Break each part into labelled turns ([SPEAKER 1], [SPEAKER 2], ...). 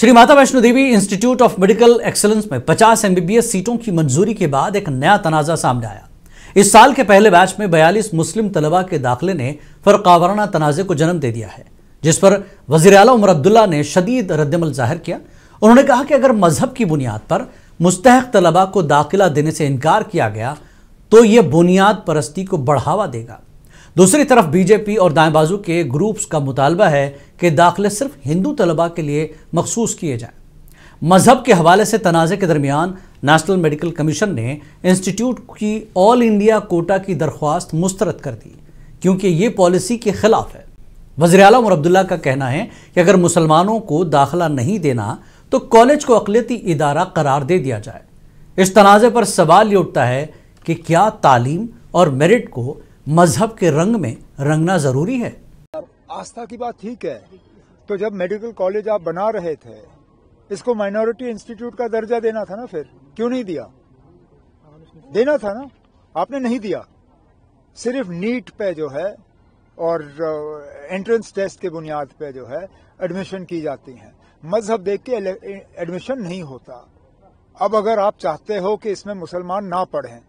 [SPEAKER 1] Shri Mata Vaishno Devi institute of medical excellence में 50 MBBS सीटों की मंजूरी के बाद एक नया तनाजा सामने आया। इस साल के पहले बैच में 42 मुस्लिम तलबा के दाखिले ने फरकावाराना तनाजे को जन्म दे दिया है, जिस पर वज़ीर आला उमर अब्दुल्ला ने शदीद रद्दमल जाहिर किया। उन्होंने कहा कि अगर मजहब की बुनियाद पर मुस्तहक तलबा को दाखिला देने से इनकार किया गया तो यह बुनियाद परस्ती को बढ़ावा देगा। दूसरी तरफ बीजेपी और दाएं बाजू के ग्रुप्स का मुतालबा है कि दाखिले सिर्फ हिंदू तलबा के लिए मखसूस किए जाएं। मजहब के हवाले से तनाज़े के दरमियान नेशनल मेडिकल कमीशन ने इंस्टीट्यूट की ऑल इंडिया कोटा की दरख्वास्त मुस्तरद कर दी, क्योंकि ये पॉलिसी के खिलाफ है। वज़ीर आला उमर अब्दुल्ला का कहना है कि अगर मुसलमानों को दाखिला नहीं देना तो कॉलेज को अक़लियती इदारा करार दे दिया जाए। इस तनाज़े पर सवाल ये उठता है कि क्या तालीम और मेरिट को मजहब के रंग में रंगना जरूरी है?
[SPEAKER 2] आस्था की बात ठीक है, तो जब मेडिकल कॉलेज आप बना रहे थे इसको माइनॉरिटी इंस्टीट्यूट का दर्जा देना था ना, फिर क्यों नहीं दिया? देना था ना, आपने नहीं दिया। सिर्फ नीट पे जो है और एंट्रेंस टेस्ट के बुनियाद पे जो है एडमिशन की जाती है, मजहब देख के एडमिशन नहीं होता। अब अगर आप चाहते हो कि इसमें मुसलमान ना पढ़ें,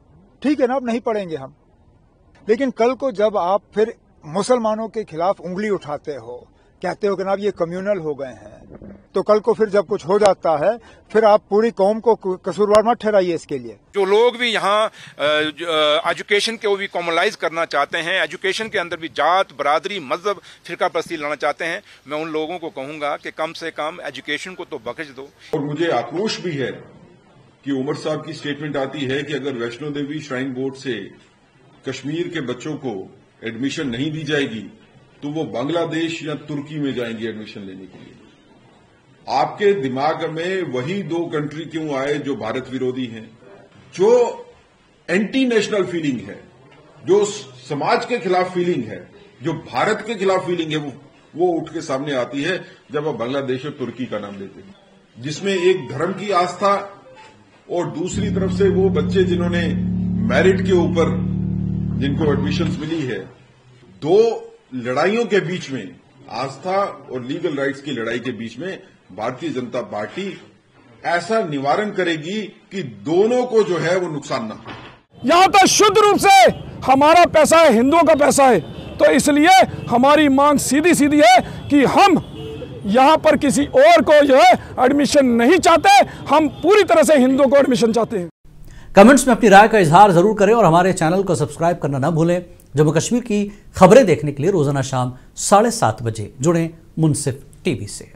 [SPEAKER 2] ठीक है ना, अब नहीं पढ़ेंगे हम, लेकिन कल को जब आप फिर मुसलमानों के खिलाफ उंगली उठाते हो, कहते हो कि ना ये कम्युनल हो गए हैं, तो कल को फिर जब कुछ हो जाता है फिर आप पूरी कौम को कसूरवार मत ठहराइए। इसके लिए
[SPEAKER 3] जो लोग भी यहाँ एजुकेशन को भी कॉमनलाइज करना चाहते हैं, एजुकेशन के अंदर भी जात, बरादरी, मजहब, फिरका परस्ती लाना चाहते हैं, मैं उन लोगों को कहूंगा कि कम से कम एजुकेशन को तो बख्श दो।
[SPEAKER 4] और मुझे आक्रोश भी है कि उमर साहब की स्टेटमेंट आती है कि अगर वैष्णो देवी श्राइन बोर्ड से कश्मीर के बच्चों को एडमिशन नहीं दी जाएगी तो वो बांग्लादेश या तुर्की में जाएंगे एडमिशन लेने के लिए। आपके दिमाग में वही दो कंट्री क्यों आए जो भारत विरोधी हैं, जो एंटी नेशनल फीलिंग है, जो समाज के खिलाफ फीलिंग है, जो भारत के खिलाफ फीलिंग है, वो उठ के सामने आती है जब आप बांग्लादेश और तुर्की का नाम लेते हैं, जिसमें एक धर्म की आस्था और दूसरी तरफ से वो बच्चे जिन्होंने मेरिट के ऊपर जिनको एडमिशंस मिली है। दो लड़ाइयों के बीच में, आस्था और लीगल राइट्स की लड़ाई के बीच में भारतीय जनता पार्टी ऐसा निवारण करेगी कि दोनों को जो है वो नुकसान ना हो।
[SPEAKER 5] यहाँ तो शुद्ध रूप से हमारा पैसा है, हिंदुओं का पैसा है, तो इसलिए हमारी मांग सीधी सीधी है कि हम यहाँ पर किसी और को जो है एडमिशन नहीं चाहते, हम पूरी तरह से हिंदुओं को एडमिशन चाहते हैं।
[SPEAKER 1] कमेंट्स में अपनी राय का इजहार जरूर करें और हमारे चैनल को सब्सक्राइब करना ना भूलें। जम्मू कश्मीर की खबरें देखने के लिए रोजाना शाम 7:30 बजे जुड़ें मुनसिफ टीवी से।